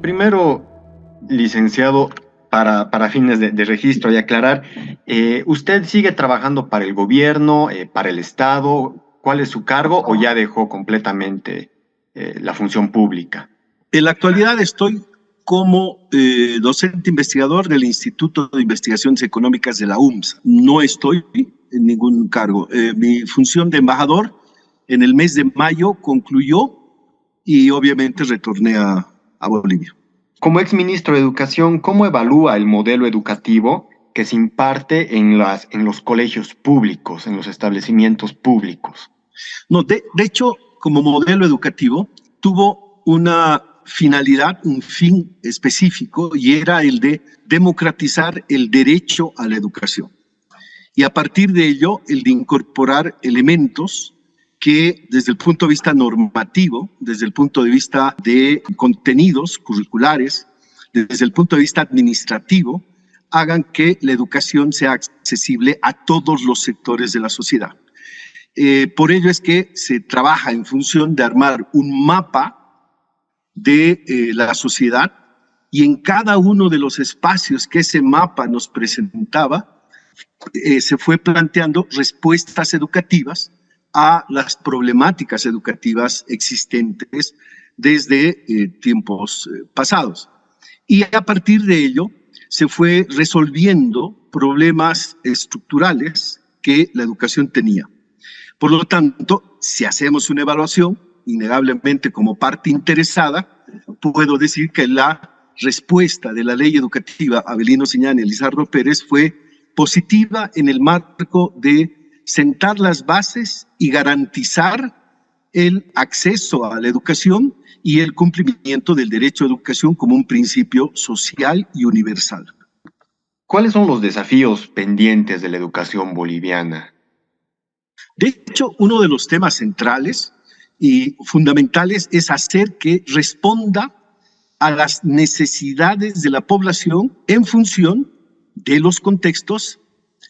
Primero, licenciado, para fines de registro y aclarar, ¿usted sigue trabajando para el gobierno, para el Estado? ¿Cuál es su cargo o ya dejó completamente la función pública? En la actualidad estoy como docente investigador del Instituto de Investigaciones Económicas de la UMSA. No estoy en ningún cargo. Mi función de embajador en el mes de mayo concluyó y obviamente retorné a Bolivia. Como exministro de Educación, ¿cómo evalúa el modelo educativo que se imparte en los colegios públicos, en los establecimientos públicos? No, de hecho, como modelo educativo, tuvo una finalidad, un fin específico, y era el de democratizar el derecho a la educación. Y a partir de ello, el de incorporar elementos que desde el punto de vista normativo, desde el punto de vista de contenidos curriculares, desde el punto de vista administrativo, hagan que la educación sea accesible a todos los sectores de la sociedad. Por ello es que se trabaja en función de armar un mapa de la sociedad, y en cada uno de los espacios que ese mapa nos presentaba, se fue planteando respuestas educativas a las problemáticas educativas existentes desde tiempos pasados. Y a partir de ello se fue resolviendo problemas estructurales que la educación tenía. Por lo tanto, si hacemos una evaluación, innegablemente como parte interesada, puedo decir que la respuesta de la ley educativa Avelino Siñana y Lizardo Pérez fue positiva en el marco de sentar las bases y garantizar el acceso a la educación y el cumplimiento del derecho a educación como un principio social y universal. ¿Cuáles son los desafíos pendientes de la educación boliviana? De hecho, uno de los temas centrales y fundamentales es hacer que responda a las necesidades de la población en función de los contextos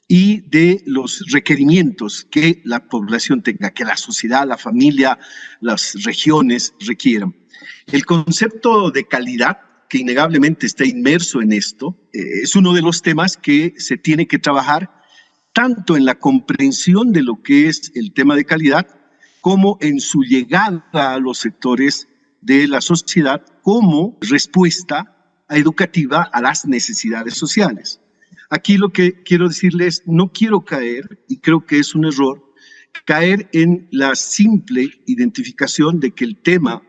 y de los requerimientos que la población tenga, que la sociedad, la familia, las regiones requieran. El concepto de calidad, que innegablemente está inmerso en esto, es uno de los temas que se tiene que trabajar tanto en la comprensión de lo que es el tema de calidad, como en su llegada a los sectores de la sociedad como respuesta educativa a las necesidades sociales. Aquí lo que quiero decirles, no quiero caer, y creo que es un error, caer en la simple identificación de que el tema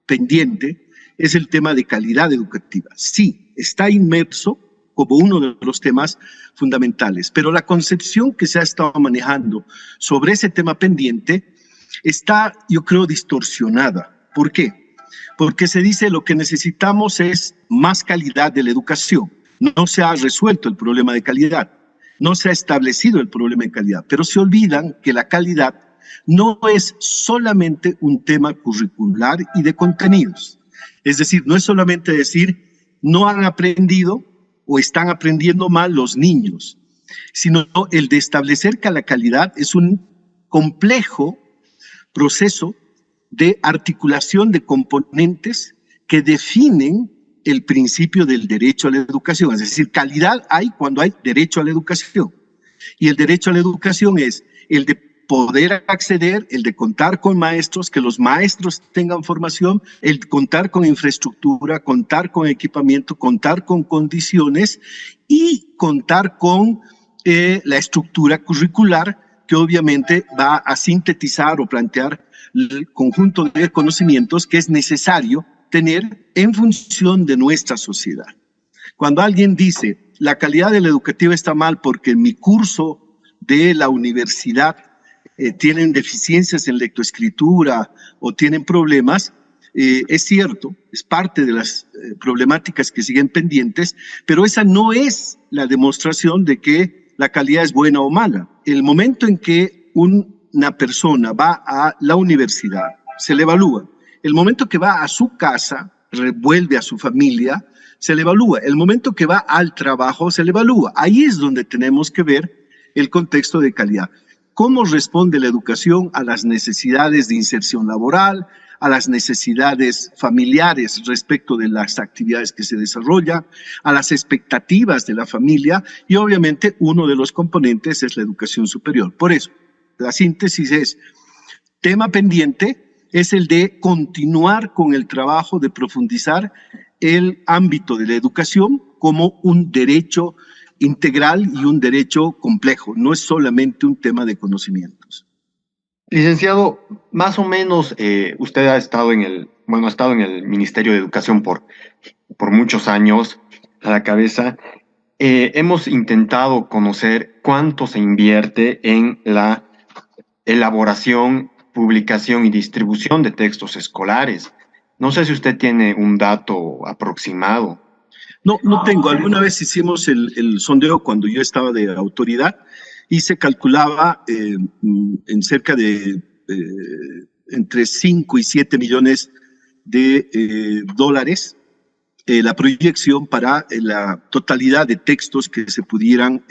pendiente es el tema de calidad educativa. Sí, está inmerso como uno de los temas fundamentales, pero la concepción que se ha estado manejando sobre ese tema pendiente está, yo creo, distorsionada. ¿Por qué? Porque se dice lo que necesitamos es más calidad de la educación. No se ha resuelto el problema de calidad, no se ha establecido el problema de calidad, pero se olvidan que la calidad no es solamente un tema curricular y de contenidos. Es decir, no es solamente decir no han aprendido o están aprendiendo mal los niños, sino el de establecer que la calidad es un complejo proceso de articulación de componentes que definen el principio del derecho a la educación. Es decir, calidad hay cuando hay derecho a la educación. Y el derecho a la educación es el de poder acceder, el de contar con maestros, que los maestros tengan formación, el contar con infraestructura, contar con equipamiento, contar con condiciones y contar con la estructura curricular que obviamente va a sintetizar o plantear el conjunto de conocimientos que es necesario tener en función de nuestra sociedad. Cuando alguien dice, la calidad de la educativa está mal porque en mi curso de la universidad tienen deficiencias en lectoescritura o tienen problemas, es cierto, es parte de las problemáticas que siguen pendientes, pero esa no es la demostración de que la calidad es buena o mala. El momento en que una persona va a la universidad, se le evalúa. El momento que va a su casa, vuelve a su familia, se le evalúa. El momento que va al trabajo, se le evalúa. Ahí es donde tenemos que ver el contexto de calidad. ¿Cómo responde la educación a las necesidades de inserción laboral, a las necesidades familiares respecto de las actividades que se desarrollan, a las expectativas de la familia y obviamente uno de los componentes es la educación superior. Por eso, la síntesis es, tema pendiente es el de continuar con el trabajo de profundizar el ámbito de la educación como un derecho integral y un derecho complejo, no es solamente un tema de conocimientos. Licenciado, más o menos usted ha estado ha estado en el Ministerio de Educación por muchos años a la cabeza. Hemos intentado conocer cuánto se invierte en la elaboración, publicación y distribución de textos escolares. No sé si usted tiene un dato aproximado. No tengo. Alguna vez hicimos el sondeo cuando yo estaba de autoridad y se calculaba en cerca de entre 5 y 7 millones de dólares la proyección para la totalidad de textos que se pudieran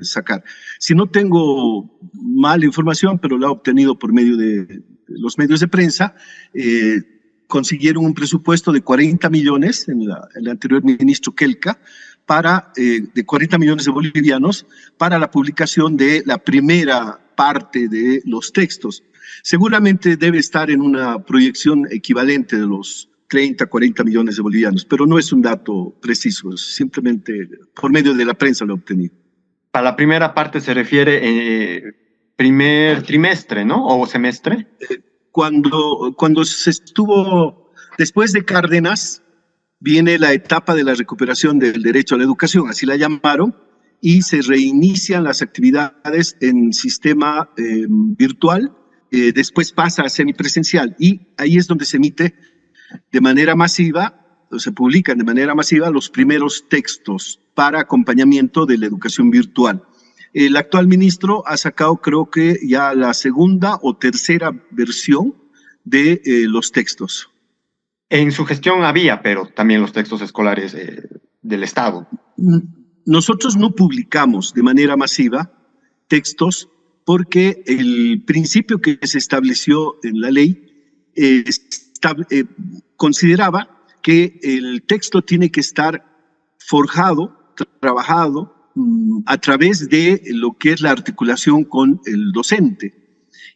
sacar. Si no tengo mala información, pero la he obtenido por medio de los medios de prensa, consiguieron un presupuesto de 40 millones en el anterior ministro Kelka, de 40 millones de bolivianos para la publicación de la primera parte de los textos. Seguramente debe estar en una proyección equivalente de los 30, 40 millones de bolivianos, pero no es un dato preciso, simplemente por medio de la prensa lo he obtenido. Para la primera parte se refiere primer trimestre, ¿no? ¿O semestre? Cuando se estuvo, después de Cárdenas, viene la etapa de la recuperación del derecho a la educación, así la llamaron, y se reinician las actividades en sistema virtual, después pasa a semipresencial, y ahí es donde se emite de manera masiva, o se publican de manera masiva los primeros textos para acompañamiento de la educación virtual. El actual ministro ha sacado, creo que ya la segunda o tercera versión de los textos. En su gestión había, pero también los textos escolares del Estado. Nosotros no publicamos de manera masiva textos porque el principio que se estableció en la ley consideraba que el texto tiene que estar forjado, trabajado a través de lo que es la articulación con el docente.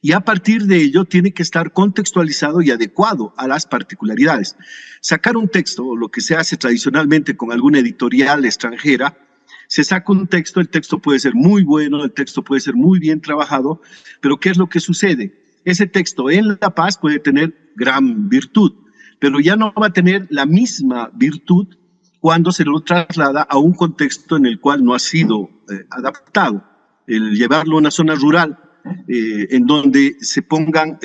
Y a partir de ello tiene que estar contextualizado y adecuado a las particularidades. Sacar un texto, lo que se hace tradicionalmente con alguna editorial extranjera, se saca un texto, el texto puede ser muy bueno, el texto puede ser muy bien trabajado, pero ¿qué es lo que sucede? Ese texto en La Paz puede tener gran virtud, pero ya no va a tener la misma virtud cuando se lo traslada a un contexto en el cual no ha sido adaptado. El llevarlo a una zona rural, en donde se pongan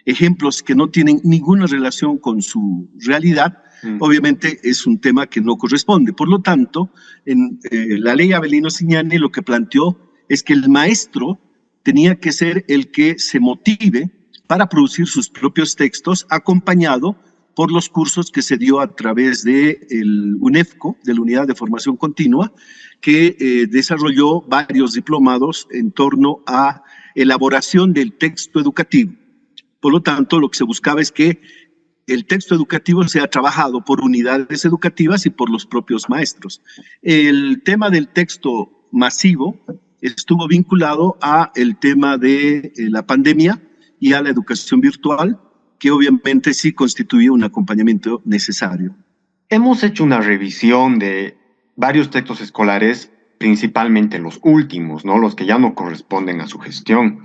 ejemplos que no tienen ninguna relación con su realidad, obviamente es un tema que no corresponde. Por lo tanto, en la ley Avelino Cignani lo que planteó es que el maestro tenía que ser el que se motive para producir sus propios textos, acompañado por los cursos que se dio a través del UNEFCO, de la Unidad de Formación Continua, que desarrolló varios diplomados en torno a elaboración del texto educativo. Por lo tanto, lo que se buscaba es que el texto educativo sea trabajado por unidades educativas y por los propios maestros. El tema del texto masivo estuvo vinculado a el tema de la pandemia y a la educación virtual, que obviamente sí constituye un acompañamiento necesario. Hemos hecho una revisión de varios textos escolares, principalmente los últimos, ¿no? Los que ya no corresponden a su gestión.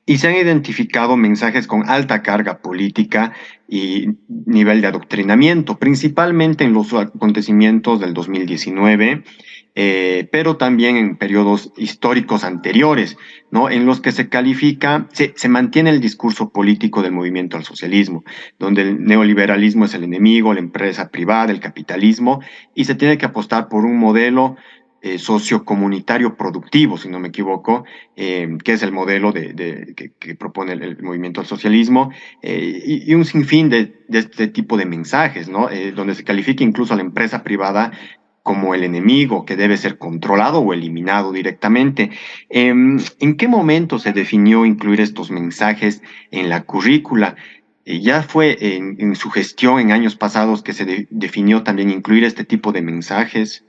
Y se han identificado mensajes con alta carga política y nivel de adoctrinamiento, principalmente en los acontecimientos del 2019, pero también en periodos históricos anteriores, ¿no? En los que se califica, se mantiene el discurso político del movimiento al socialismo, donde el neoliberalismo es el enemigo, la empresa privada, el capitalismo, y se tiene que apostar por un modelo sociocomunitario productivo, si no me equivoco, que es el modelo que propone el movimiento al socialismo, y un sinfín de este tipo de mensajes, ¿no? Donde se califica incluso a la empresa privada como el enemigo que debe ser controlado o eliminado directamente. ¿En qué momento se definió incluir estos mensajes en la currícula? ya fue en su gestión en años pasados que se definió también incluir este tipo de mensajes.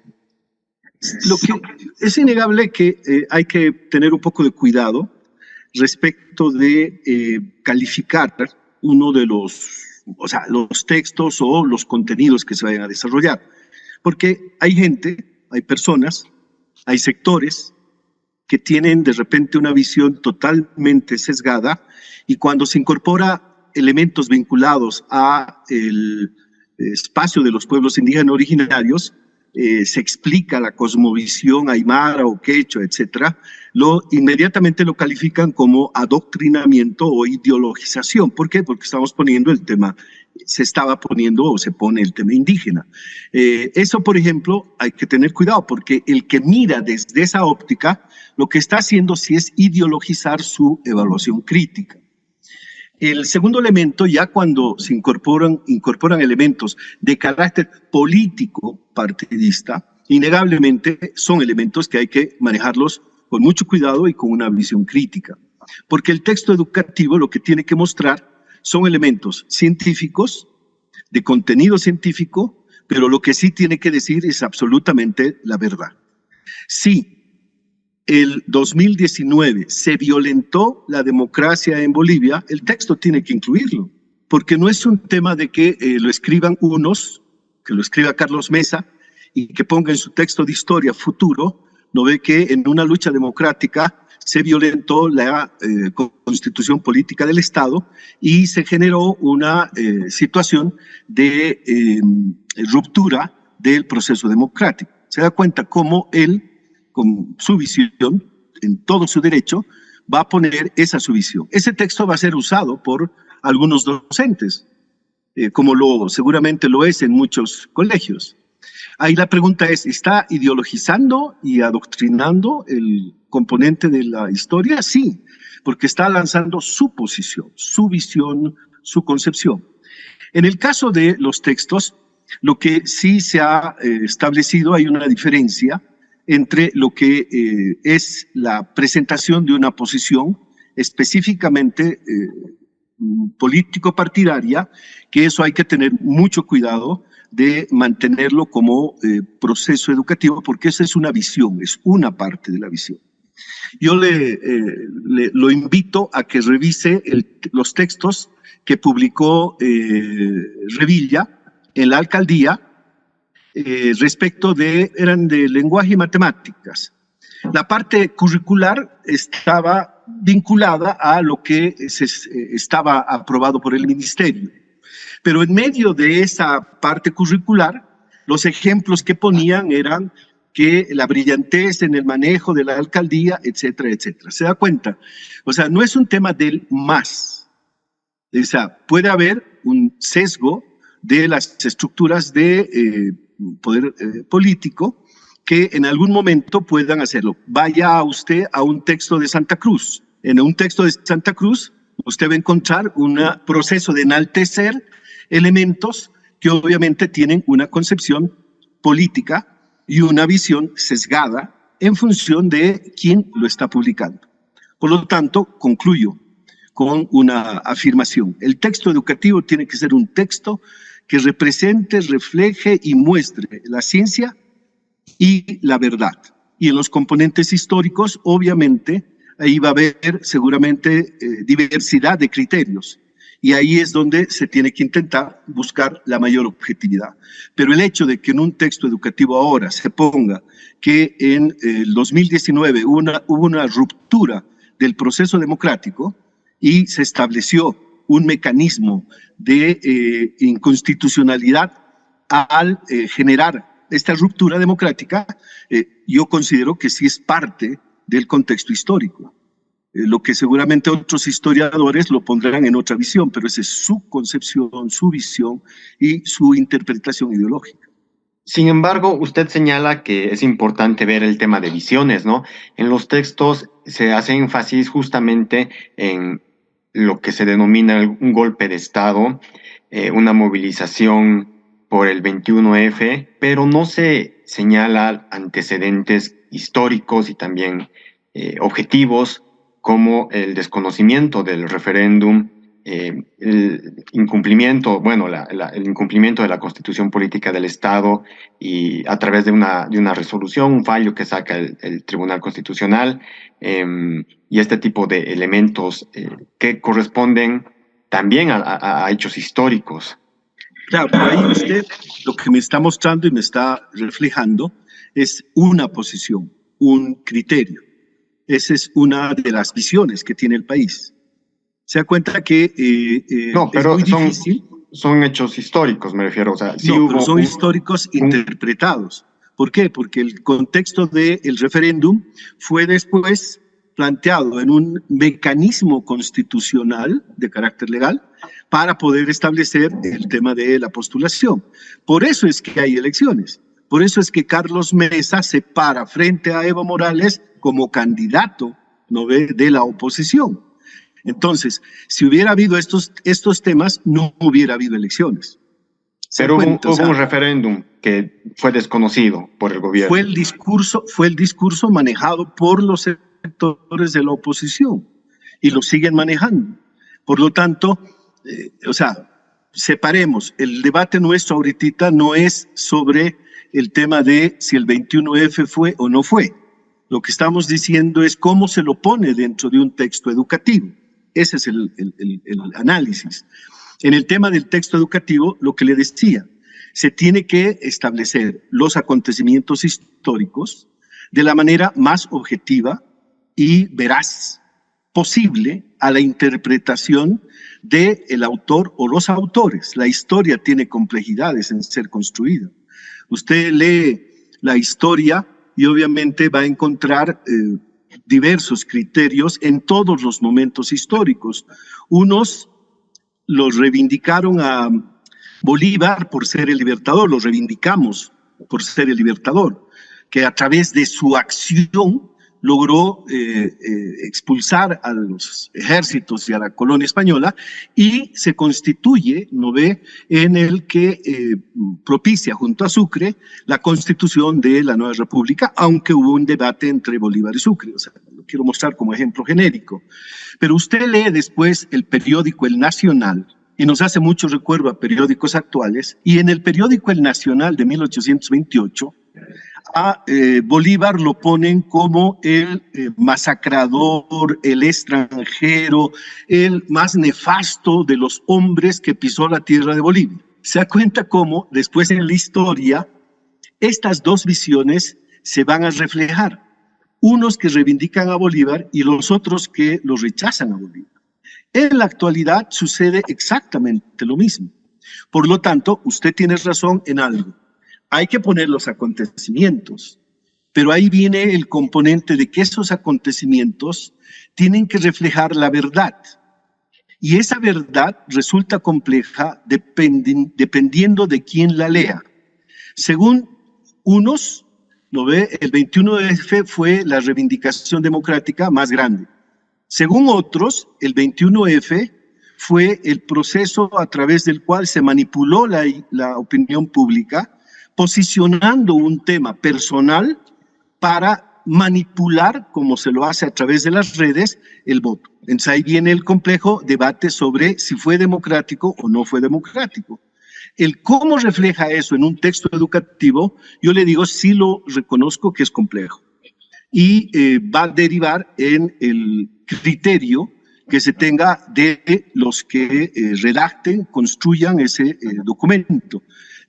Lo que es innegable que hay que tener un poco de cuidado respecto de calificar uno de los textos o los contenidos que se vayan a desarrollar. Porque hay gente, hay personas, hay sectores que tienen de repente una visión totalmente sesgada y cuando se incorpora elementos vinculados a el espacio de los pueblos indígenas originarios, se explica la cosmovisión aymara o quechua, etcétera, inmediatamente lo califican como adoctrinamiento o ideologización. ¿Por qué? Porque estamos poniendo el tema, se estaba poniendo o se pone el tema indígena. Eso, por ejemplo, hay que tener cuidado porque el que mira desde esa óptica, lo que está haciendo sí es ideologizar su evaluación crítica. El segundo elemento, ya cuando se incorporan elementos de carácter político partidista, innegablemente son elementos que hay que manejarlos con mucho cuidado y con una visión crítica. Porque el texto educativo lo que tiene que mostrar son elementos científicos, de contenido científico, pero lo que sí tiene que decir es absolutamente la verdad. Sí. El 2019 se violentó la democracia en Bolivia, el texto tiene que incluirlo, porque no es un tema de que lo escriban unos, que lo escriba Carlos Mesa y que ponga en su texto de historia futuro, no ve que en una lucha democrática se violentó la constitución política del Estado y se generó una situación de ruptura del proceso democrático. Se da cuenta cómo él, con su visión, en todo su derecho, va a poner esa su visión. Ese texto va a ser usado por algunos docentes, como seguramente lo es en muchos colegios. Ahí la pregunta es, ¿está ideologizando y adoctrinando el componente de la historia? Sí, porque está lanzando su posición, su visión, su concepción. En el caso de los textos, lo que sí se ha establecido, hay una diferencia entre lo que es la presentación de una posición específicamente político-partidaria, que eso hay que tener mucho cuidado de mantenerlo como proceso educativo, porque esa es una visión, es una parte de la visión. Yo lo invito a que revise los textos que publicó Revilla en la alcaldía, eran de lenguaje y matemáticas. La parte curricular estaba vinculada a lo que estaba aprobado por el ministerio. Pero en medio de esa parte curricular, los ejemplos que ponían eran que la brillantez en el manejo de la alcaldía, etcétera, etcétera. ¿Se da cuenta? O sea, no es un tema del más. O sea, puede haber un sesgo de las estructuras de poder político que en algún momento puedan hacerlo. Vaya usted a un texto de Santa Cruz. En un texto de Santa Cruz usted va a encontrar un proceso de enaltecer elementos que obviamente tienen una concepción política y una visión sesgada en función de quién lo está publicando. Por lo tanto, concluyo con una afirmación. El texto educativo tiene que ser un texto que represente, refleje y muestre la ciencia y la verdad. Y en los componentes históricos, obviamente, ahí va a haber seguramente diversidad de criterios. Y ahí es donde se tiene que intentar buscar la mayor objetividad. Pero el hecho de que en un texto educativo ahora se ponga que en el 2019 hubo una ruptura del proceso democrático y se estableció un mecanismo de inconstitucionalidad al generar esta ruptura democrática, yo considero que sí es parte del contexto histórico. Lo que seguramente otros historiadores lo pondrán en otra visión, pero esa es su concepción, su visión y su interpretación ideológica. Sin embargo, usted señala que es importante ver el tema de visiones, ¿no? En los textos se hace énfasis justamente en lo que se denomina un golpe de Estado, una movilización por el 21F, pero no se señala antecedentes históricos y también objetivos como el desconocimiento del referéndum el incumplimiento, bueno, el incumplimiento de la Constitución Política del Estado y a través de una resolución, un fallo que saca el Tribunal Constitucional, y este tipo de elementos que corresponden también a hechos históricos. Claro, pero ahí usted lo que me está mostrando y me está reflejando es una posición, un criterio. Esa es una de las visiones que tiene el país. Se da cuenta que No, pero es muy difícil. son hechos históricos, me refiero. O sea, sí No, hubo pero son históricos interpretados. ¿Por qué? Porque el contexto del referéndum fue después planteado en un mecanismo constitucional de carácter legal para poder establecer el tema de la postulación. Por eso es que hay elecciones. Por eso es que Carlos Mesa se para frente a Evo Morales como candidato, ¿no ve?, de la oposición. Entonces, si hubiera habido estos temas, no hubiera habido elecciones. Pero hubo un referéndum que fue desconocido por el gobierno. Fue el discurso manejado por los sectores de la oposición y lo siguen manejando. Por lo tanto, separemos. El debate nuestro ahorita no es sobre el tema de si el 21F fue o no fue. Lo que estamos diciendo es cómo se lo pone dentro de un texto educativo. Ese es el análisis. En el tema del texto educativo, lo que le decía, se tiene que establecer los acontecimientos históricos de la manera más objetiva y veraz posible a la interpretación del autor o los autores. La historia tiene complejidades en ser construida. Usted lee la historia y obviamente va a encontrar diversos criterios en todos los momentos históricos. Unos los reivindicaron a Bolívar por ser el libertador, los reivindicamos por ser el libertador, que a través de su acción logró expulsar a los ejércitos y a la colonia española y se constituye, ¿no ve?, en el que propicia junto a Sucre la constitución de la nueva república, aunque hubo un debate entre Bolívar y Sucre. O sea, lo quiero mostrar como ejemplo genérico. Pero usted lee después el periódico El Nacional y nos hace mucho recuerdo a periódicos actuales, y en el periódico El Nacional de 1828 a Bolívar lo ponen como el masacrador, el extranjero, el más nefasto de los hombres que pisó la tierra de Bolivia. Se da cuenta cómo después en la historia estas dos visiones se van a reflejar. Unos que reivindican a Bolívar y los otros que lo rechazan a Bolívar. En la actualidad sucede exactamente lo mismo. Por lo tanto, usted tiene razón en algo. Hay que poner los acontecimientos, pero ahí viene el componente de que esos acontecimientos tienen que reflejar la verdad. Y esa verdad resulta compleja dependiendo de quién la lea. Según unos, ¿no ve?, el 21F fue la reivindicación democrática más grande. Según otros, el 21F fue el proceso a través del cual se manipuló la opinión pública, posicionando un tema personal para manipular, como se lo hace a través de las redes, el voto. Entonces ahí viene el complejo debate sobre si fue democrático o no fue democrático. El cómo refleja eso en un texto educativo, yo le digo, sí lo reconozco que es complejo. Y va a derivar en el criterio que se tenga de los que redacten, construyan ese documento.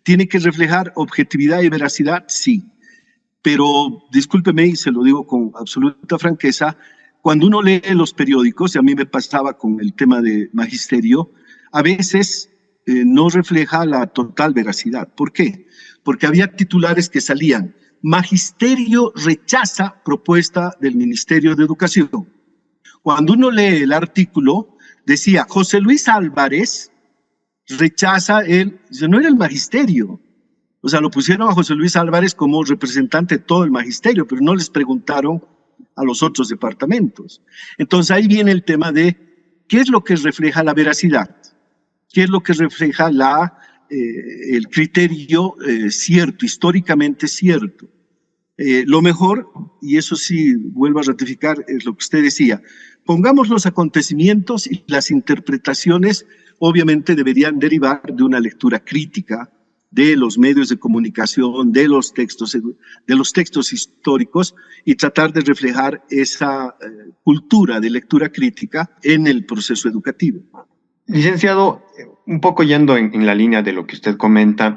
¿Tiene que reflejar objetividad y veracidad? Sí. Pero, discúlpeme y se lo digo con absoluta franqueza, cuando uno lee los periódicos, y a mí me pasaba con el tema de magisterio, a veces no refleja la total veracidad. ¿Por qué? Porque había titulares que salían: Magisterio rechaza propuesta del Ministerio de Educación. Cuando uno lee el artículo, decía, José Luis Álvarez rechaza no era el magisterio. O sea, lo pusieron a José Luis Álvarez como representante de todo el magisterio, pero no les preguntaron a los otros departamentos. Entonces ahí viene el tema de qué es lo que refleja la veracidad, qué es lo que refleja el criterio cierto, históricamente cierto. Lo mejor, y eso sí vuelvo a ratificar, es lo que usted decía, Pongamos los acontecimientos y las interpretaciones, obviamente deberían derivar de una lectura crítica de los medios de comunicación, de los textos históricos, y tratar de reflejar esa cultura de lectura crítica en el proceso educativo. Licenciado, un poco yendo en la línea de lo que usted comenta,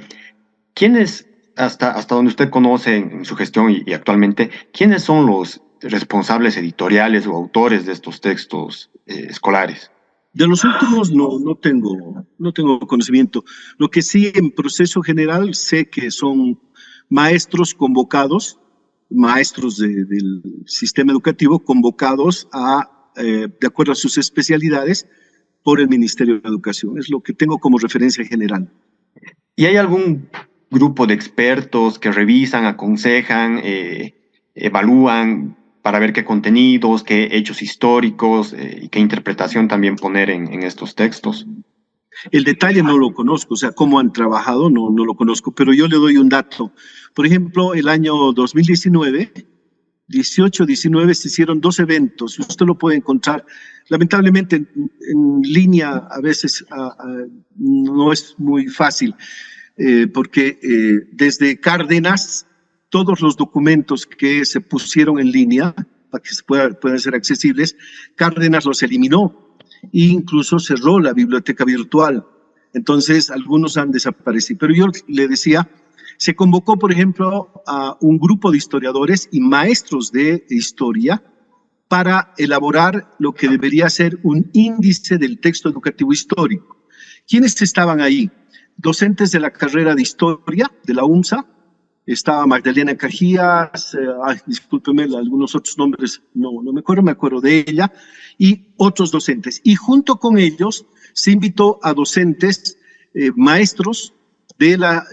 ¿quiénes, hasta donde usted conoce en su gestión y actualmente, quiénes son los responsables editoriales o autores de estos textos escolares? De los últimos no tengo conocimiento. Lo que sí, en proceso general, sé que son maestros convocados, maestros del sistema educativo convocados de acuerdo a sus especialidades por el Ministerio de Educación. Es lo que tengo como referencia general. ¿Y hay algún grupo de expertos que revisan, aconsejan, evalúan para ver qué contenidos, qué hechos históricos y qué interpretación también poner en estos textos? El detalle no lo conozco, o sea, cómo han trabajado no lo conozco, pero yo le doy un dato. Por ejemplo, el año 2019, 18-19, se hicieron 2 eventos. Usted lo puede encontrar. Lamentablemente, en línea a veces no es muy fácil, porque desde Cárdenas, todos los documentos que se pusieron en línea para que puedan ser accesibles, Cárdenas los eliminó e incluso cerró la biblioteca virtual. Entonces, algunos han desaparecido. Pero yo le decía, se convocó, por ejemplo, a un grupo de historiadores y maestros de historia para elaborar lo que debería ser un índice del texto educativo histórico. ¿Quiénes estaban ahí? Docentes de la carrera de historia de la UNSA, estaba Magdalena Cajías, discúlpeme, algunos otros nombres no me acuerdo de ella, y otros docentes. Y junto con ellos se invitó a docentes, maestros de la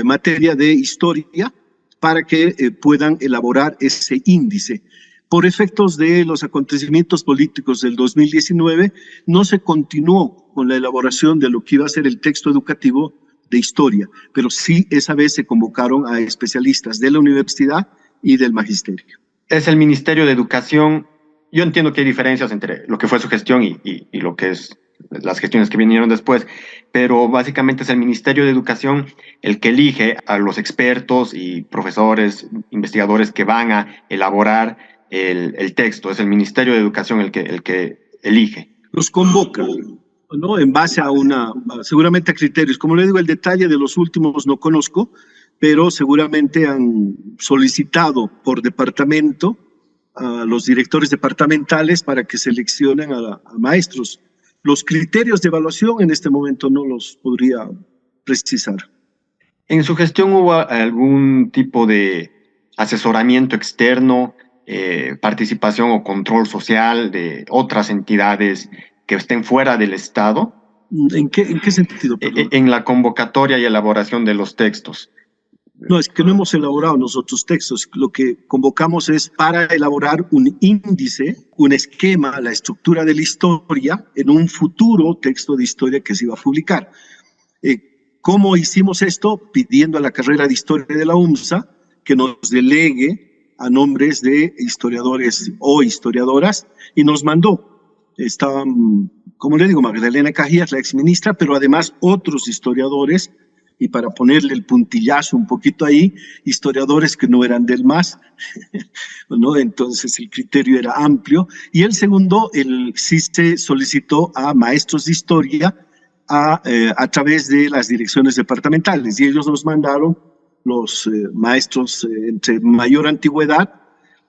materia de historia, para que puedan elaborar ese índice. Por efectos de los acontecimientos políticos del 2019, no se continuó con la elaboración de lo que iba a ser el texto educativo de historia, pero sí esa vez se convocaron a especialistas de la universidad y del magisterio. Es el Ministerio de Educación. Yo entiendo que hay diferencias entre lo que fue su gestión y lo que es las gestiones que vinieron después, pero básicamente es el Ministerio de Educación el que elige a los expertos y profesores, investigadores que van a elaborar el texto. Es el Ministerio de Educación el que elige. Los convoca, ¿no? En base seguramente a criterios. Como le digo, el detalle de los últimos no conozco, pero seguramente han solicitado por departamento a los directores departamentales para que seleccionen a maestros. Los criterios de evaluación en este momento no los podría precisar. ¿En su gestión hubo algún tipo de asesoramiento externo, participación o control social de otras entidades que estén fuera del Estado? ¿En qué sentido? En la convocatoria y elaboración de los textos. No, es que no hemos elaborado nosotros textos. Lo que convocamos es para elaborar un índice, un esquema, la estructura de la historia en un futuro texto de historia que se iba a publicar. ¿Cómo hicimos esto? Pidiendo a la carrera de historia de la UNSA que nos delegue a nombres de historiadores o historiadoras y nos mandó. Estaban, como le digo, Magdalena Cajías, la exministra, pero además otros historiadores, y para ponerle el puntillazo un poquito ahí, historiadores que no eran del MAS, ¿no? Entonces el criterio era amplio. Y el segundo, sí se solicitó a maestros de historia a través de las direcciones departamentales, y ellos nos mandaron los maestros entre mayor antigüedad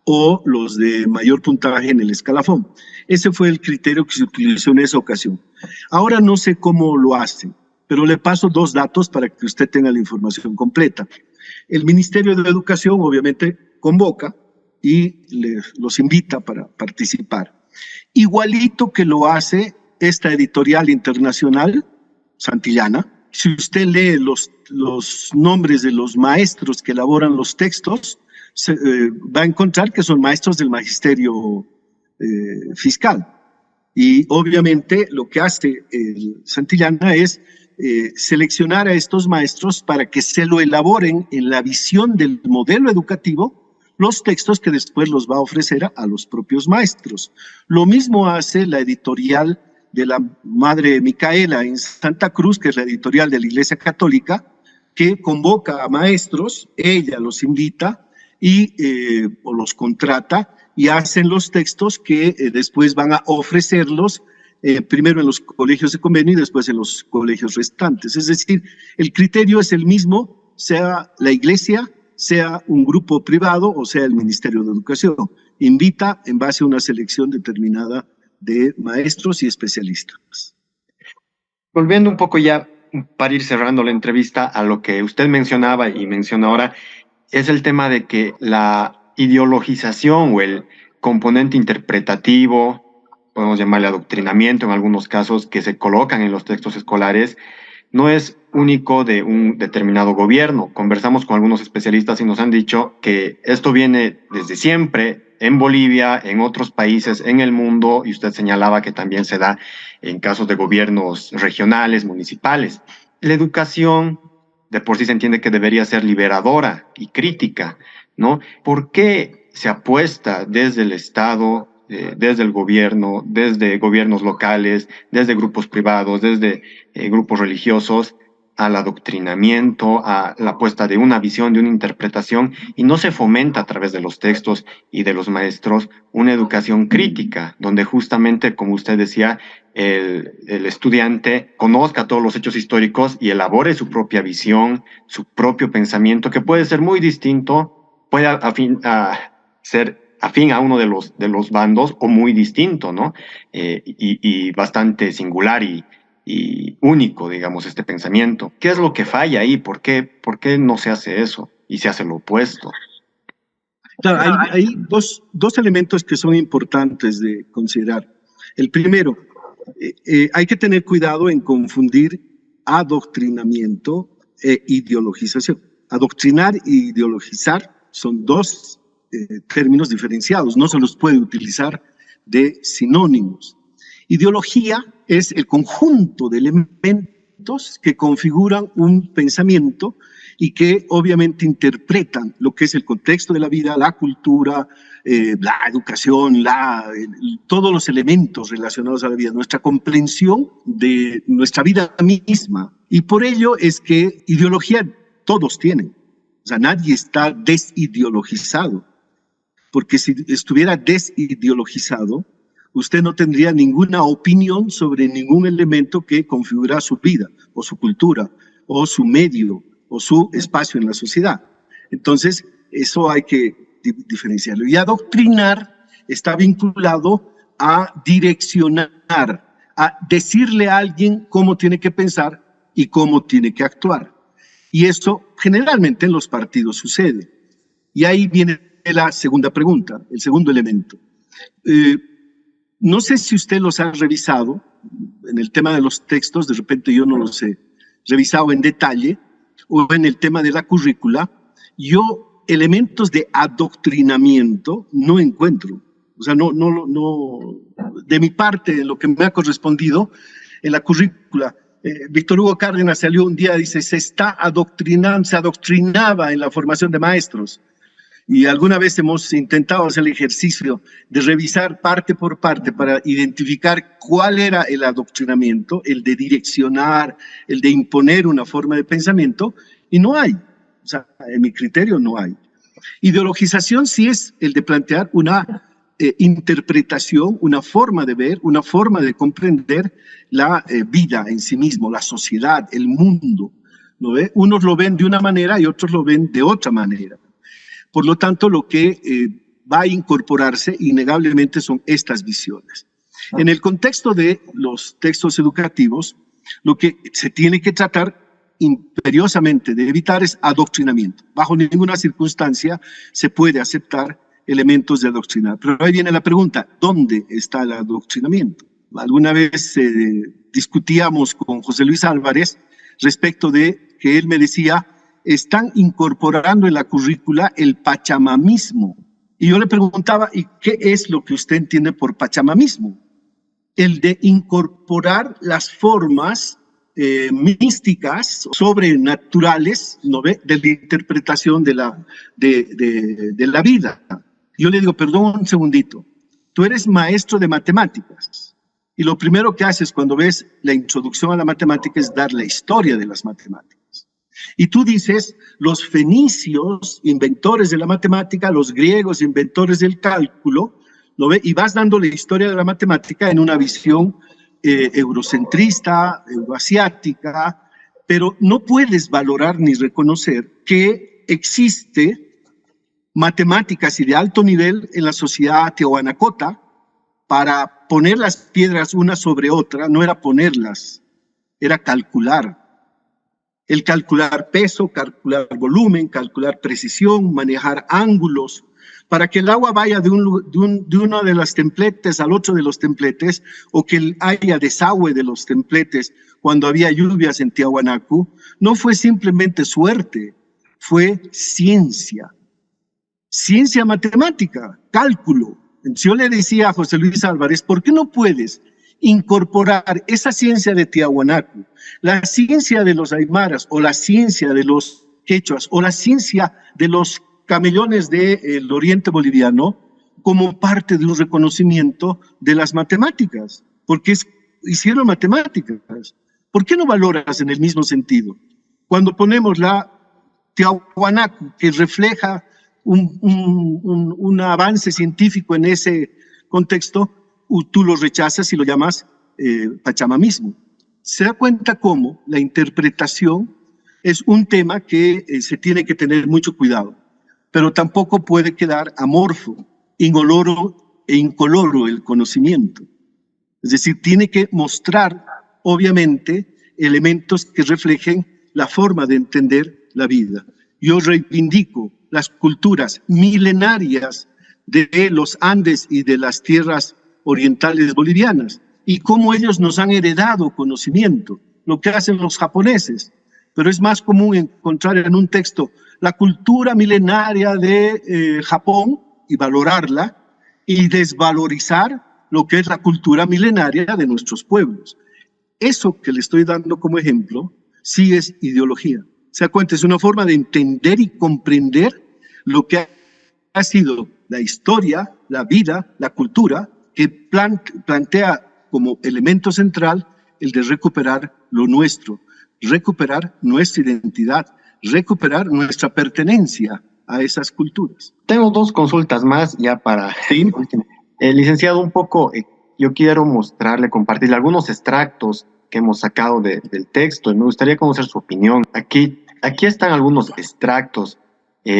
o los de mayor puntaje en el escalafón. Ese fue el criterio que se utilizó en esa ocasión. Ahora no sé cómo lo hacen, pero le paso 2 datos para que usted tenga la información completa. El Ministerio de Educación obviamente convoca y los invita para participar. Igualito que lo hace esta editorial internacional, Santillana. Si usted lee los nombres de los maestros que elaboran los textos, va a encontrar que son maestros del magisterio fiscal. Y obviamente lo que hace Santillana es seleccionar a estos maestros para que se lo elaboren en la visión del modelo educativo los textos que después los va a ofrecer a los propios maestros. Lo mismo hace la editorial de la Madre Micaela en Santa Cruz, que es la editorial de la Iglesia Católica, que convoca a maestros, ella los invita o los contrata y hacen los textos que después van a ofrecerlos primero en los colegios de convenio y después en los colegios restantes. Es decir, el criterio es el mismo, sea la iglesia, sea un grupo privado o sea el Ministerio de Educación. Invita en base a una selección determinada de maestros y especialistas. Volviendo un poco ya para ir cerrando la entrevista a lo que usted mencionaba y menciona ahora, es el tema de que la ideologización o el componente interpretativo, podemos llamarle adoctrinamiento en algunos casos, que se colocan en los textos escolares, no es único de un determinado gobierno. Conversamos con algunos especialistas y nos han dicho que esto viene desde siempre en Bolivia, en otros países, en el mundo, y usted señalaba que también se da en casos de gobiernos regionales, municipales. La educación de por sí se entiende que debería ser liberadora y crítica, ¿no? ¿Por qué se apuesta desde el Estado, desde el gobierno, desde gobiernos locales, desde grupos privados, desde grupos religiosos, al adoctrinamiento, a la puesta de una visión, de una interpretación, y no se fomenta a través de los textos y de los maestros una educación crítica, donde justamente, como usted decía, el estudiante conozca todos los hechos históricos y elabore su propia visión, su propio pensamiento, que puede ser muy distinto, puede ser afín a uno de los bandos o muy distinto, ¿no? Y bastante singular y único, digamos, este pensamiento. ¿Qué es lo que falla ahí? ¿Por qué no se hace eso y se hace lo opuesto? Claro, hay dos elementos que son importantes de considerar. El primero, hay que tener cuidado en confundir adoctrinamiento e ideologización. Adoctrinar e ideologizar son dos términos diferenciados, no se los puede utilizar de sinónimos. Ideología es el conjunto de elementos que configuran un pensamiento y que obviamente interpretan lo que es el contexto de la vida, la cultura, la educación, todos los elementos relacionados a la vida, nuestra comprensión de nuestra vida misma. Y por ello es que ideología todos tienen. O sea, nadie está desideologizado, porque si estuviera desideologizado, usted no tendría ninguna opinión sobre ningún elemento que configura su vida, o su cultura, o su medio, o su espacio en la sociedad. Entonces, eso hay que diferenciarlo. Y adoctrinar está vinculado a direccionar, a decirle a alguien cómo tiene que pensar y cómo tiene que actuar. Y eso generalmente en los partidos sucede. Y ahí viene la segunda pregunta, el segundo elemento. No sé si usted los ha revisado, en el tema de los textos, de repente yo no los he revisado en detalle, o en el tema de la currícula, yo elementos de adoctrinamiento no encuentro. O sea, no, de mi parte, en lo que me ha correspondido, en la currícula, Víctor Hugo Cárdenas salió un día y dice, se adoctrinaba en la formación de maestros. Y alguna vez hemos intentado hacer el ejercicio de revisar parte por parte para identificar cuál era el adoctrinamiento, el de direccionar, el de imponer una forma de pensamiento, y no hay. O sea, en mi criterio no hay. Ideologización sí es el de plantear una interpretación, una forma de ver, una forma de comprender la vida en sí mismo, la sociedad, el mundo, ¿no ve? Unos lo ven de una manera y otros lo ven de otra manera. Por lo tanto, lo que va a incorporarse innegablemente son estas visiones. En el contexto de los textos educativos, lo que se tiene que tratar imperiosamente de evitar es adoctrinamiento. Bajo ninguna circunstancia se puede aceptar elementos de adoctrinar. Pero ahí viene la pregunta, ¿dónde está el adoctrinamiento? Alguna vez discutíamos con José Luis Álvarez respecto de que él me decía, están incorporando en la currícula el pachamamismo. Y yo le preguntaba, ¿y qué es lo que usted entiende por pachamamismo? El de incorporar las formas místicas, sobrenaturales, ¿no ve?, de la interpretación de la vida. Yo le digo, perdón un segundito, tú eres maestro de matemáticas y lo primero que haces cuando ves la introducción a la matemática es dar la historia de las matemáticas. Y tú dices, los fenicios, inventores de la matemática, los griegos, inventores del cálculo, ¿no ve?, y vas dando la historia de la matemática en una visión eurocentrista, euroasiática, pero no puedes valorar ni reconocer que existe matemáticas y de alto nivel en la sociedad tehuanacota. Para poner las piedras una sobre otra no era ponerlas, era calcular. El calcular peso, calcular volumen, calcular precisión, manejar ángulos, para que el agua vaya de uno de los templetes al otro de los templetes, o que haya desagüe de los templetes cuando había lluvias en Tiahuanacu, no fue simplemente suerte, fue ciencia. Ciencia matemática, cálculo. Entonces yo le decía a José Luis Álvarez, ¿por qué no puedes incorporar esa ciencia de Tiahuanacu, la ciencia de los aymaras, o la ciencia de los quechuas, o la ciencia de los camellones del oriente boliviano, como parte de un reconocimiento de las matemáticas? Porque hicieron matemáticas. ¿Por qué no valoras en el mismo sentido? Cuando ponemos la Tiahuanacu, que refleja un avance científico en ese contexto, tú lo rechazas y lo llamas pachamamismo. Se da cuenta cómo la interpretación es un tema que se tiene que tener mucho cuidado, pero tampoco puede quedar amorfo, inoloro e incoloro el conocimiento. Es decir, tiene que mostrar, obviamente, elementos que reflejen la forma de entender la vida. Yo reivindico las culturas milenarias de los Andes y de las tierras orientales bolivianas, y cómo ellos nos han heredado conocimiento, lo que hacen los japoneses. Pero es más común encontrar en un texto la cultura milenaria de Japón y valorarla, y desvalorizar lo que es la cultura milenaria de nuestros pueblos. Eso que le estoy dando como ejemplo sí es ideología. Se da cuenta, es una forma de entender y comprender lo que ha sido la historia, la vida, la cultura, que plantea como elemento central el de recuperar lo nuestro, recuperar nuestra identidad, recuperar nuestra pertenencia a esas culturas. Tengo dos consultas más ya para... Sí. Licenciado, un poco, yo quiero mostrarle, compartirle algunos extractos que hemos sacado del texto y me gustaría conocer su opinión. Aquí están algunos extractos.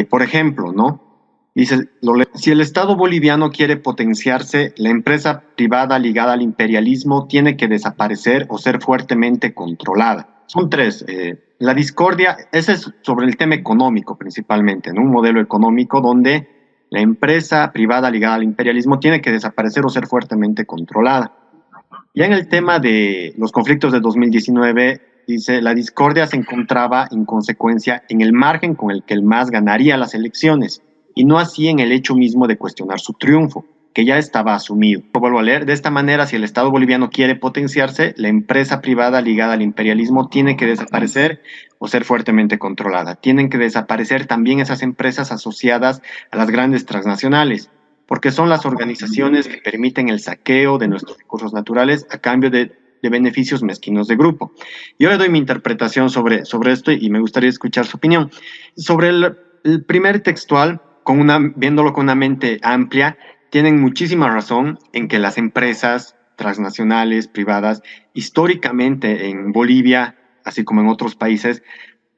Por ejemplo, ¿no? Dice, si el Estado boliviano quiere potenciarse, la empresa privada ligada al imperialismo tiene que desaparecer o ser fuertemente controlada. Son tres. La discordia, ese es sobre el tema económico principalmente, ¿no? Un modelo económico donde la empresa privada ligada al imperialismo tiene que desaparecer o ser fuertemente controlada. Ya en el tema de los conflictos de 2019, dice, la discordia se encontraba en consecuencia en el margen con el que el MAS ganaría las elecciones, y no así en el hecho mismo de cuestionar su triunfo, que ya estaba asumido. Lo vuelvo a leer, de esta manera, si el Estado boliviano quiere potenciarse, la empresa privada ligada al imperialismo tiene que desaparecer o ser fuertemente controlada. Tienen que desaparecer también esas empresas asociadas a las grandes transnacionales, porque son las organizaciones que permiten el saqueo de nuestros recursos naturales a cambio de beneficios mezquinos de grupo. Yo le doy mi interpretación sobre esto y me gustaría escuchar su opinión. Sobre el primer textual, viéndolo con una mente amplia, tienen muchísima razón en que las empresas transnacionales, privadas, históricamente en Bolivia, así como en otros países,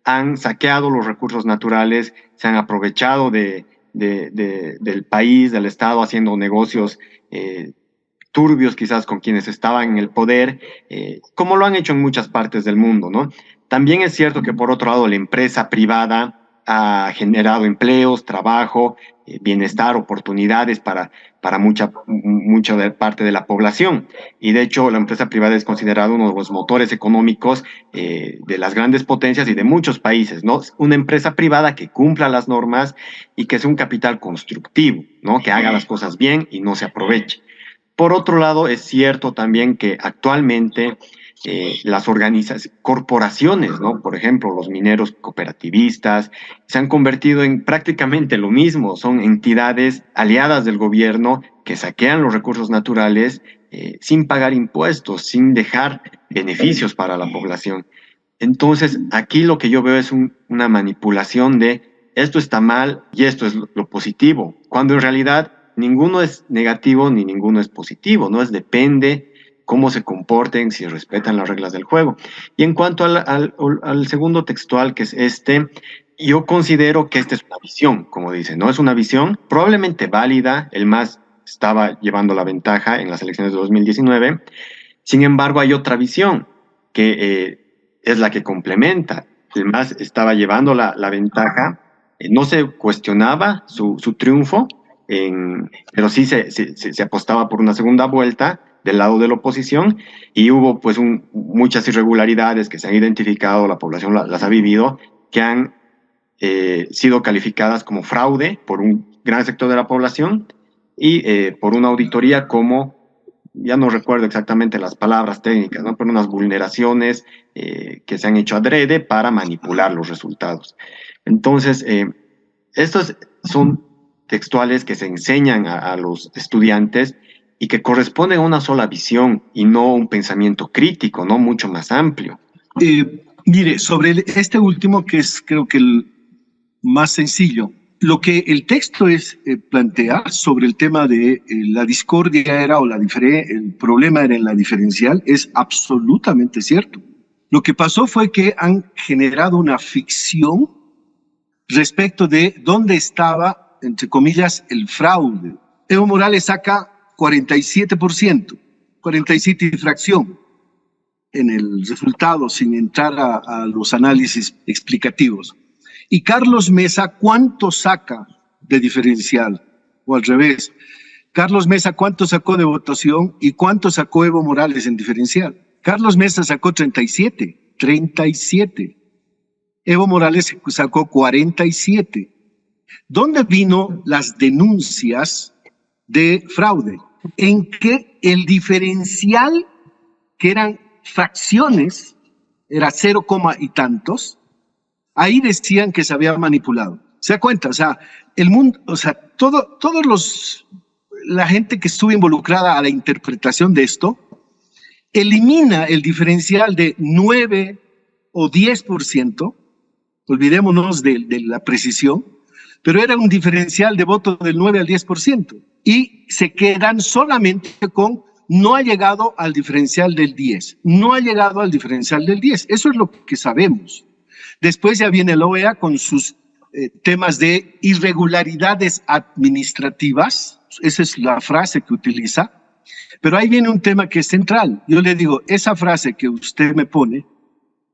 han saqueado los recursos naturales, se han aprovechado del país, del Estado, haciendo negocios turbios quizás con quienes estaban en el poder, como lo han hecho en muchas partes del mundo, ¿no? También es cierto que por otro lado la empresa privada ha generado empleos, trabajo, bienestar, oportunidades para mucha parte de la población. Y de hecho la empresa privada es considerada uno de los motores económicos de las grandes potencias y de muchos países, ¿no? Una empresa privada que cumpla las normas y que sea un capital constructivo, ¿no? Que haga las cosas bien y no se aproveche. Por otro lado, es cierto también que actualmente las corporaciones, ¿no? Por ejemplo, los mineros cooperativistas se han convertido en prácticamente lo mismo, son entidades aliadas del gobierno que saquean los recursos naturales sin pagar impuestos, sin dejar beneficios para la población. Entonces, aquí lo que yo veo es una manipulación de esto está mal y esto es lo positivo, cuando en realidad ninguno es negativo ni ninguno es positivo, ¿no? Depende cómo se comporten, si respetan las reglas del juego. Y en cuanto al segundo textual, que es este, yo considero que esta es una visión, como dice, ¿no? Es una visión probablemente válida, el MAS estaba llevando la ventaja en las elecciones de 2019, sin embargo hay otra visión que es la que complementa. El MAS estaba llevando la ventaja, no se cuestionaba su triunfo, pero sí se apostaba por una segunda vuelta del lado de la oposición y hubo pues muchas irregularidades que se han identificado, la población las ha vivido, que han sido calificadas como fraude por un gran sector de la población y por una auditoría como, ya no recuerdo exactamente las palabras técnicas, ¿no? Pero unas vulneraciones que se han hecho adrede para manipular los resultados. Entonces, estos son textuales que se enseñan a los estudiantes y que corresponden a una sola visión y no un pensamiento crítico, no mucho más amplio. Mire, sobre este último, que es creo que el más sencillo, lo que el texto plantea sobre el tema de la discordia era o el problema era en la diferencial es absolutamente cierto. Lo que pasó fue que han generado una ficción respecto de dónde estaba, entre comillas, el fraude. Evo Morales saca 47%, 47 y fracción en el resultado, sin entrar a los análisis explicativos. Y Carlos Mesa, ¿cuánto saca de diferencial? O al revés, Carlos Mesa, ¿cuánto sacó de votación y cuánto sacó Evo Morales en diferencial? Carlos Mesa sacó 37. Evo Morales sacó 47. ¿Dónde vino las denuncias de fraude? En que el diferencial, que eran fracciones, era 0, y tantos, ahí decían que se había manipulado. ¿Se da cuenta? O sea, el mundo, o sea, la gente que estuvo involucrada a la interpretación de esto, elimina el diferencial de 9 o 10%, olvidémonos de la precisión, pero era un diferencial de voto del 9 al 10%, y se quedan solamente con no ha llegado al diferencial del 10, no ha llegado al diferencial del 10, eso es lo que sabemos. Después ya viene la OEA con sus temas de irregularidades administrativas, esa es la frase que utiliza, pero ahí viene un tema que es central. Yo le digo, esa frase que usted me pone,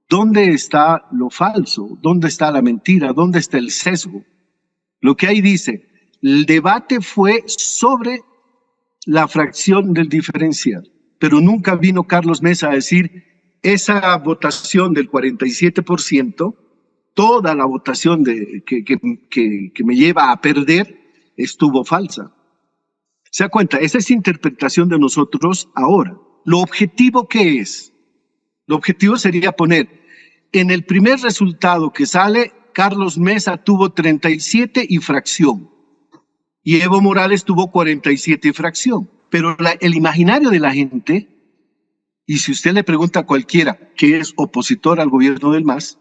¿dónde está lo falso? ¿Dónde está la mentira? ¿Dónde está el sesgo? Lo que ahí dice, el debate fue sobre la fracción del diferencial, pero nunca vino Carlos Mesa a decir, esa votación del 47%, toda la votación que me lleva a perder, estuvo falsa. ¿Se da cuenta? Esa es interpretación de nosotros ahora. ¿Lo objetivo qué es? Lo objetivo sería poner, en el primer resultado que sale, Carlos Mesa tuvo 37 y fracción, y Evo Morales tuvo 47 y fracción. Pero el imaginario de la gente, y si usted le pregunta a cualquiera que es opositor al gobierno del MAS,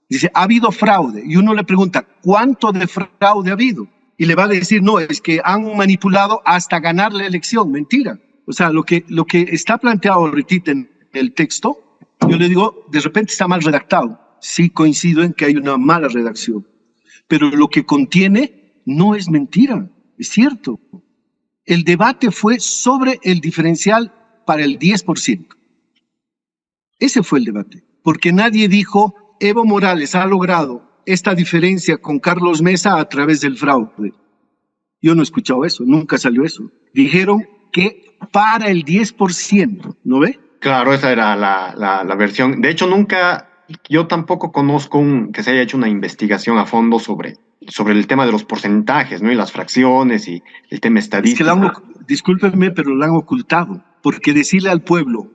dice, ha habido fraude, y uno le pregunta, ¿cuánto de fraude ha habido? Y le va a decir, no, es que han manipulado hasta ganar la elección. Mentira. O sea, lo que está planteado ahorita en el texto, yo le digo, de repente está mal redactado. Sí coincido en que hay una mala redacción, pero lo que contiene no es mentira, es cierto. El debate fue sobre el diferencial para el 10%. Ese fue el debate, porque nadie dijo, Evo Morales ha logrado esta diferencia con Carlos Mesa a través del fraude. Yo no he escuchado eso, nunca salió eso. Dijeron que para el 10%, ¿no ve? Claro, esa era la versión. De hecho, yo tampoco conozco que se haya hecho una investigación a fondo sobre el tema de los porcentajes, ¿no? Y las fracciones y el tema estadístico. Es que discúlpenme, pero lo han ocultado, porque decirle al pueblo,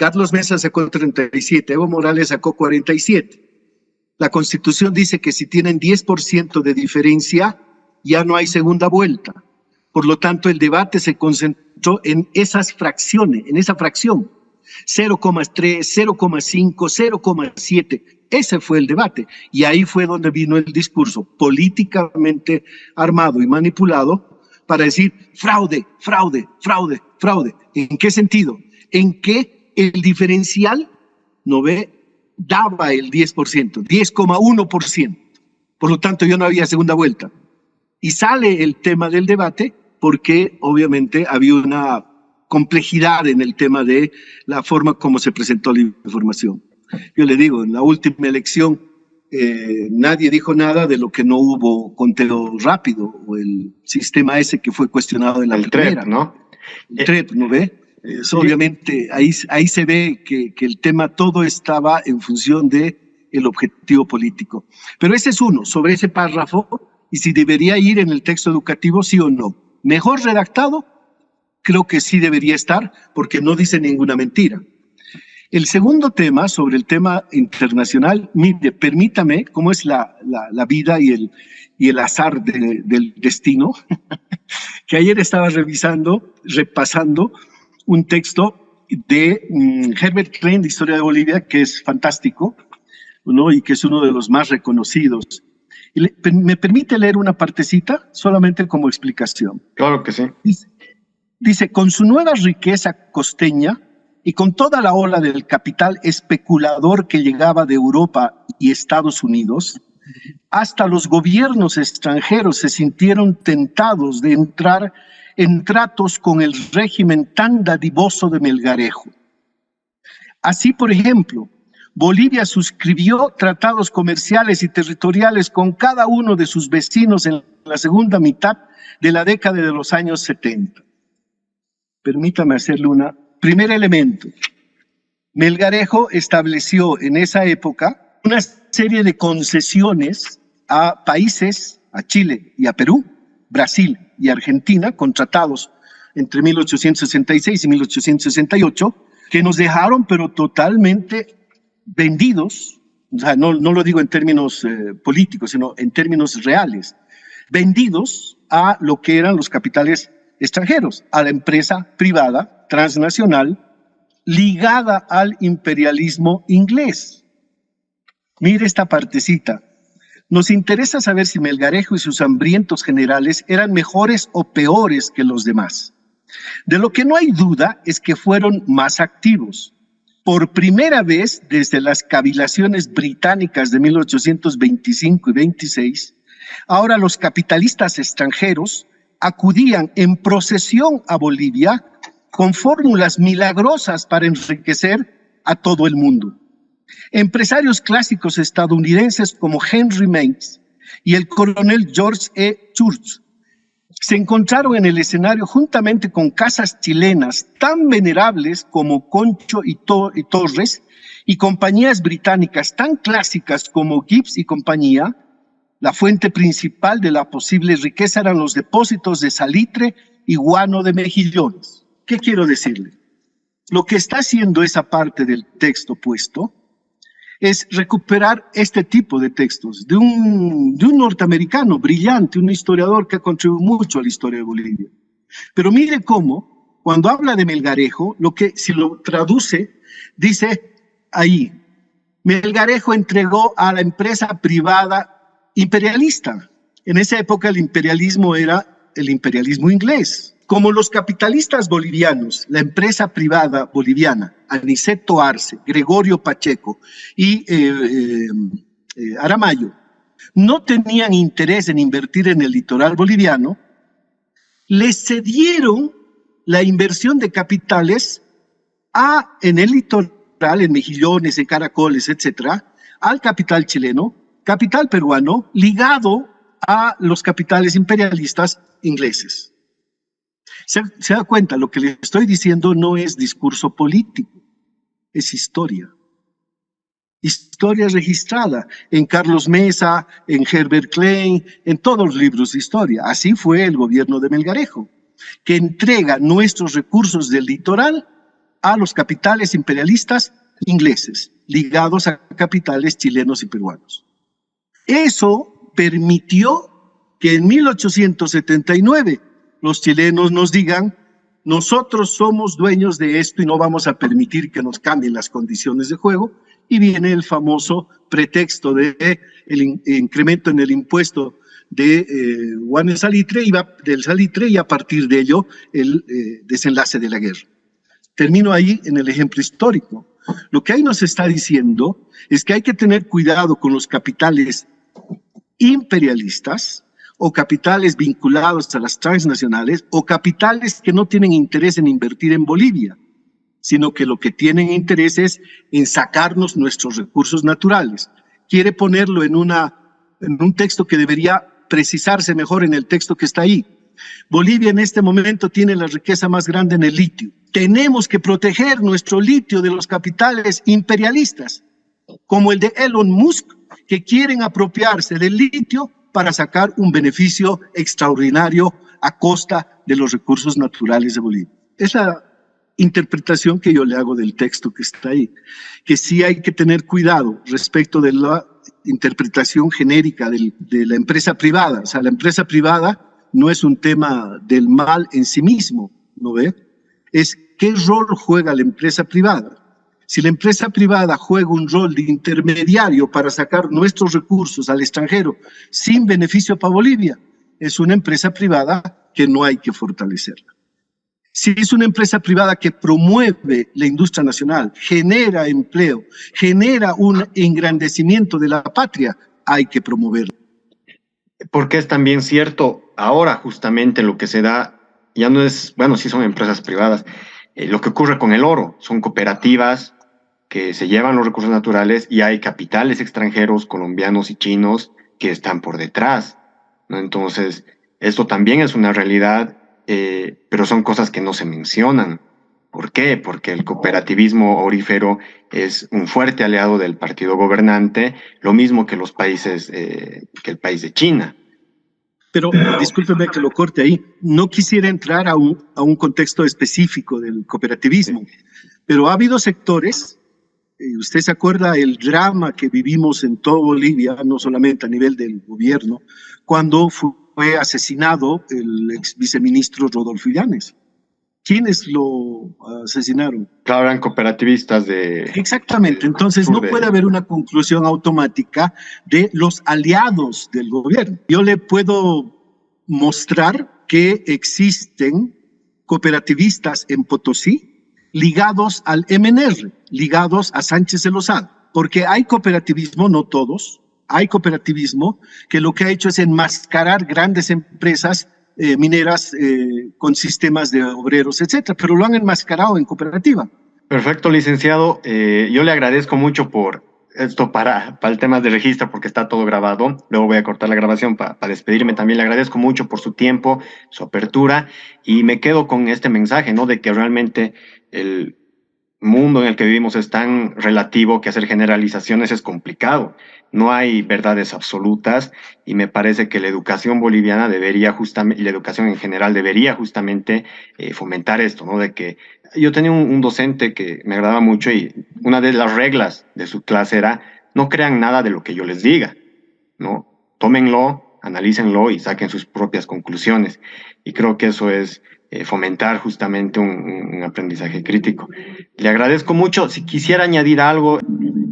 Carlos Mesa sacó 37, Evo Morales sacó 47. La Constitución dice que si tienen 10% de diferencia, ya no hay segunda vuelta. Por lo tanto, el debate se concentró en esas fracciones, en esa fracción. 0,3, 0,5, 0,7. Ese fue el debate. Y ahí fue donde vino el discurso políticamente armado y manipulado para decir fraude, fraude, fraude, fraude. ¿En qué sentido? En que el diferencial, ¿no ve?, daba el 10%, 10,1%. Por lo tanto, ya no había segunda vuelta. Y sale el tema del debate porque obviamente había una complejidad en el tema de la forma como se presentó la información. Yo le digo, en la última elección nadie dijo nada de lo que no hubo conteo rápido o el sistema ese que fue cuestionado en la primera. TREP, ¿no? El TREP, ¿no ve? Obviamente ahí se ve que el tema todo estaba en función de el objetivo político. Pero ese es uno, sobre ese párrafo, y si debería ir en el texto educativo, sí o no. Mejor redactado, creo que sí debería estar, porque no dice ninguna mentira. El segundo tema, sobre el tema internacional, mire, permítame, cómo es la vida y el azar del destino, que ayer estaba repasando un texto de Herbert Klein de Historia de Bolivia, que es fantástico, ¿no? Y que es uno de los más reconocidos. Y ¿me permite leer una partecita? Solamente como explicación. Claro que sí. Dice, con su nueva riqueza costeña y con toda la ola del capital especulador que llegaba de Europa y Estados Unidos, hasta los gobiernos extranjeros se sintieron tentados de entrar en tratos con el régimen tan dadivoso de Melgarejo. Así, por ejemplo, Bolivia suscribió tratados comerciales y territoriales con cada uno de sus vecinos en la segunda mitad de la década de los años 70. Permítame hacerle primer elemento. Melgarejo estableció en esa época una serie de concesiones a países, a Chile y a Perú, Brasil y Argentina, con tratados entre 1866 y 1868, que nos dejaron pero totalmente vendidos, o sea, no lo digo en términos políticos, sino en términos reales, vendidos a lo que eran los capitales extranjeros, a la empresa privada transnacional ligada al imperialismo inglés. Mire esta partecita. Nos interesa saber si Melgarejo y sus hambrientos generales eran mejores o peores que los demás. De lo que no hay duda es que fueron más activos. Por primera vez desde las cavilaciones británicas de 1825 y 26, ahora los capitalistas extranjeros acudían en procesión a Bolivia con fórmulas milagrosas para enriquecer a todo el mundo. Empresarios clásicos estadounidenses como Henry Meigs y el coronel George E. Church se encontraron en el escenario juntamente con casas chilenas tan venerables como Concho y Torres y compañías británicas tan clásicas como Gibbs y compañía. La fuente principal de la posible riqueza eran los depósitos de salitre y guano de mejillones. ¿Qué quiero decirle? Lo que está haciendo esa parte del texto puesto es recuperar este tipo de textos de un norteamericano brillante, un historiador que ha contribuido mucho a la historia de Bolivia. Pero mire cómo, cuando habla de Melgarejo, si lo traduce, dice ahí, Melgarejo entregó a la empresa privada imperialista. En esa época el imperialismo era el imperialismo inglés. Como los capitalistas bolivianos, la empresa privada boliviana, Aniceto Arce, Gregorio Pacheco y Aramayo, no tenían interés en invertir en el litoral boliviano, les cedieron la inversión de capitales en el litoral, en Mejillones, en Caracoles, etcétera, al capital chileno, capital peruano, ligado a los capitales imperialistas ingleses. Se da cuenta, lo que le estoy diciendo no es discurso político, es historia. Historia registrada en Carlos Mesa, en Herbert Klein, en todos los libros de historia. Así fue el gobierno de Melgarejo, que entrega nuestros recursos del litoral a los capitales imperialistas ingleses, ligados a capitales chilenos y peruanos. Eso permitió que en 1879 los chilenos nos digan: nosotros somos dueños de esto y no vamos a permitir que nos cambien las condiciones de juego, y viene el famoso pretexto de el incremento en el impuesto de guano salitre, del salitre, y a partir de ello el desenlace de la guerra. Termino ahí en el ejemplo histórico. Lo que ahí nos está diciendo es que hay que tener cuidado con los capitales imperialistas o capitales vinculados a las transnacionales o capitales que no tienen interés en invertir en Bolivia, sino que lo que tienen interés es en sacarnos nuestros recursos naturales. Quiere ponerlo en un texto que debería precisarse mejor en el texto que está ahí. Bolivia en este momento tiene la riqueza más grande en el litio. Tenemos que proteger nuestro litio de los capitales imperialistas, como el de Elon Musk, que quieren apropiarse del litio para sacar un beneficio extraordinario a costa de los recursos naturales de Bolivia. Es la interpretación que yo le hago del texto que está ahí, que sí hay que tener cuidado respecto de la interpretación genérica de la empresa privada. O sea, la empresa privada no es un tema del mal en sí mismo, ¿no ve? Es qué rol juega la empresa privada. Si la empresa privada juega un rol de intermediario para sacar nuestros recursos al extranjero sin beneficio para Bolivia, es una empresa privada que no hay que fortalecerla. Si es una empresa privada que promueve la industria nacional, genera empleo, genera un engrandecimiento de la patria, hay que promoverla. Porque es también cierto, ahora justamente lo que se da, ya no es, bueno, sí son empresas privadas, lo que ocurre con el oro, son cooperativas que se llevan los recursos naturales y hay capitales extranjeros, colombianos y chinos, que están por detrás, ¿no? Entonces, esto también es una realidad, pero son cosas que no se mencionan. ¿Por qué? Porque el cooperativismo aurífero es un fuerte aliado del partido gobernante, lo mismo que los países, que el país de China. Pero discúlpeme que lo corte ahí, no quisiera entrar a un contexto específico del cooperativismo, pero ha habido sectores, usted se acuerda el drama que vivimos en todo Bolivia, no solamente a nivel del gobierno, cuando fue asesinado el ex viceministro Rodolfo Illanes. ¿Quiénes lo asesinaron? Claro, eran cooperativistas de... Exactamente, entonces no puede haber una conclusión automática de los aliados del gobierno. Yo le puedo mostrar que existen cooperativistas en Potosí ligados al MNR, ligados a Sánchez de Lozada, porque hay cooperativismo, no todos, hay cooperativismo que lo que ha hecho es enmascarar grandes empresas mineras con sistemas de obreros, etcétera, pero lo han enmascarado en cooperativa. Perfecto, licenciado. Yo le agradezco mucho por esto para el tema de registro, porque está todo grabado. Luego voy a cortar la grabación para despedirme. También le agradezco mucho por su tiempo, su apertura, y me quedo con este mensaje, ¿no? De que realmente el mundo en el que vivimos es tan relativo que hacer generalizaciones es complicado. No hay verdades absolutas y me parece que la educación boliviana debería justamente, y la educación en general debería justamente fomentar esto, ¿no? De que yo tenía un docente que me agradaba mucho y una de las reglas de su clase era: no crean nada de lo que yo les diga, ¿no? Tómenlo, analícenlo y saquen sus propias conclusiones. Y creo que eso es fomentar justamente un aprendizaje crítico. Le agradezco mucho. Si quisiera añadir algo.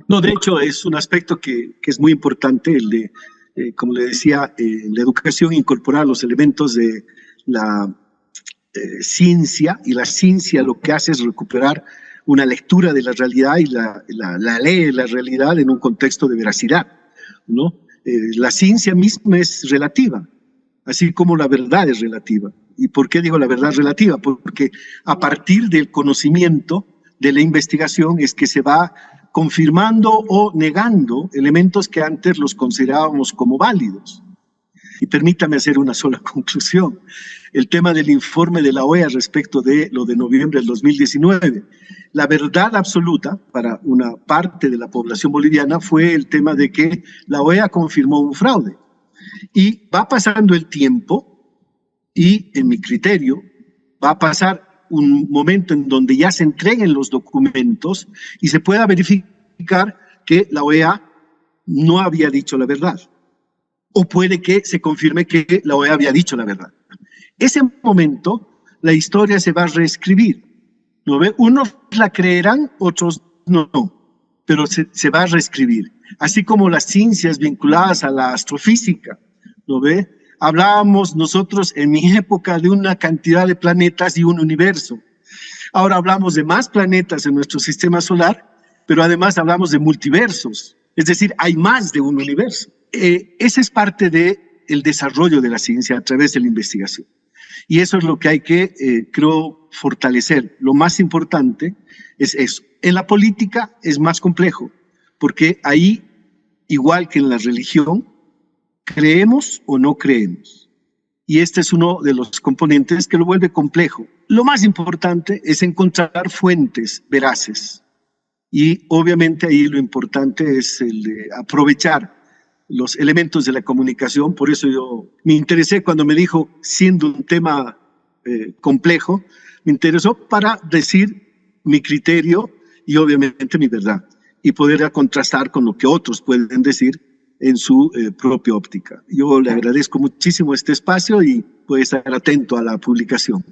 No, de hecho, es un aspecto que es muy importante, el de, como le decía, la educación incorporar los elementos de la ciencia, y la ciencia lo que hace es recuperar una lectura de la realidad y la lee la realidad en un contexto de veracidad, ¿no? La ciencia misma es relativa, así como la verdad es relativa. ¿Y por qué digo la verdad relativa? Porque a partir del conocimiento, de la investigación, es que se va confirmando o negando elementos que antes los considerábamos como válidos. Y permítame hacer una sola conclusión. El tema del informe de la OEA respecto de lo de noviembre del 2019. La verdad absoluta para una parte de la población boliviana fue el tema de que la OEA confirmó un fraude. Y va pasando el tiempo y, en mi criterio, va a pasar un momento en donde ya se entreguen los documentos y se pueda verificar que la OEA no había dicho la verdad. O puede que se confirme que la OEA había dicho la verdad. Ese momento, la historia se va a reescribir, ¿no ve? Unos la creerán, otros no, pero se va a reescribir. Así como las ciencias vinculadas a la astrofísica, ¿no ve? Hablábamos nosotros en mi época de una cantidad de planetas y un universo. Ahora hablamos de más planetas en nuestro sistema solar, pero además hablamos de multiversos. Es decir, hay más de un universo. Esa es parte del desarrollo de la ciencia a través de la investigación. Y eso es lo que hay que, creo, fortalecer. Lo más importante es eso. En la política es más complejo, porque ahí, igual que en la religión, creemos o no creemos. Y este es uno de los componentes que lo vuelve complejo. Lo más importante es encontrar fuentes veraces. Y obviamente ahí lo importante es el de aprovechar los elementos de la comunicación. Por eso yo me interesé cuando me dijo, siendo un tema complejo, me interesó para decir mi criterio y obviamente mi verdad, y poder contrastar con lo que otros pueden decir en su propia óptica. Yo le agradezco muchísimo este espacio y puede estar atento a la publicación.